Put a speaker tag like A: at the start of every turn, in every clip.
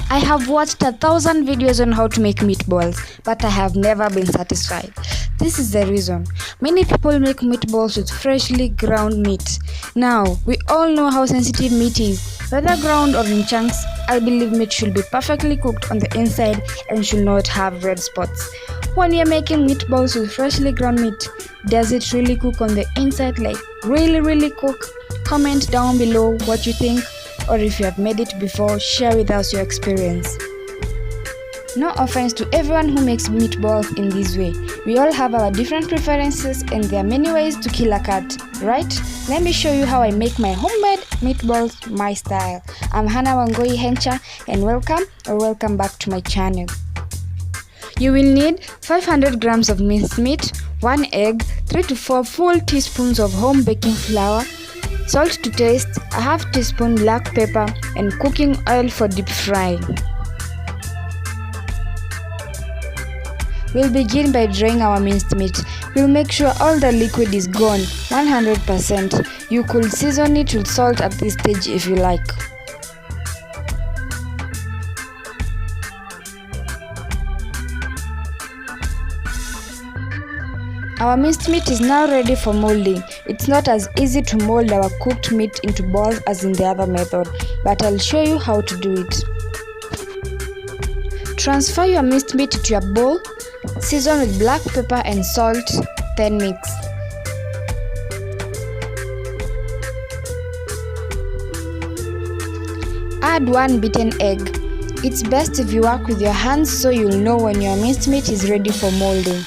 A: I have watched 1,000 videos on how to make meatballs, but I have never been satisfied. This is the reason. Many people make meatballs with freshly ground meat. Now, we all know how sensitive meat is. Whether ground or in chunks, I believe meat should be perfectly cooked on the inside and should not have red spots. When you're making meatballs with freshly ground meat, does it really cook on the inside, like really cook? Comment down below what you think, or if you have made it before, share with us your experience. No offense to everyone who makes meatballs in this way. We all have our different preferences and there are many ways to kill a cat, right? Let me show you how I make my homemade meatballs my style. I'm Hannah Wangoi Hencha and welcome back to my channel. You will need 500 grams of minced meat, 1 egg, 3 to 4 full teaspoons of home baking flour, salt to taste, a half teaspoon black pepper, and cooking oil for deep frying. We'll begin by drying our minced meat. We'll make sure all the liquid is gone 100%. You could season it with salt at this stage if you like. Our minced meat is now ready for molding. It's not as easy to mold our cooked meat into balls as in the other method, but I'll show you how to do it. Transfer your minced meat to your bowl, season with black pepper and salt, then mix. Add 1 beaten egg. It's best if you work with your hands so you'll know when your minced meat is ready for molding.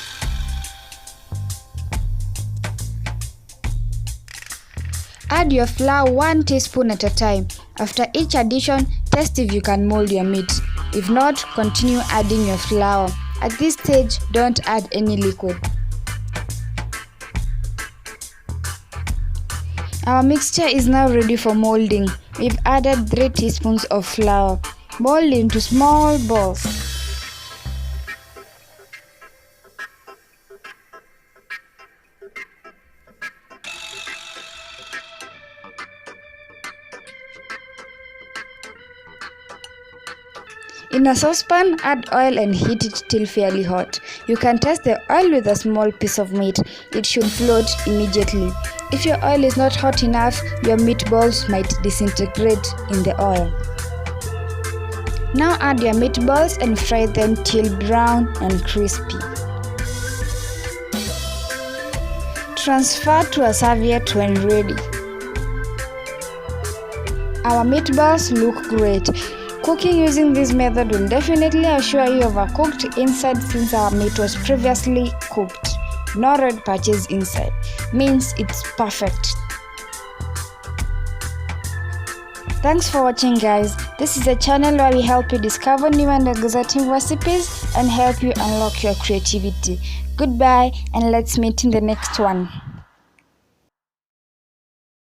A: Add your flour 1 teaspoon at a time. After each addition, test if you can mold your meat. If not, continue adding your flour. At this stage, don't add any liquid. Our mixture is now ready for molding. We've added 3 teaspoons of flour. Mold into small balls. In a saucepan, add oil and heat it till fairly hot. You can test the oil with a small piece of meat. It should float immediately. If your oil is not hot enough, your meatballs might disintegrate in the oil. Now add your meatballs and fry them till brown and crispy. Transfer to a serviette when ready. Our meatballs look great. Cooking using this method will definitely assure you of a cooked inside since our meat was previously cooked. No red patches inside. Means it's perfect. Thanks for watching, guys. This is a channel where we help you discover new and exciting recipes and help you unlock your creativity. Goodbye and let's meet in the next one.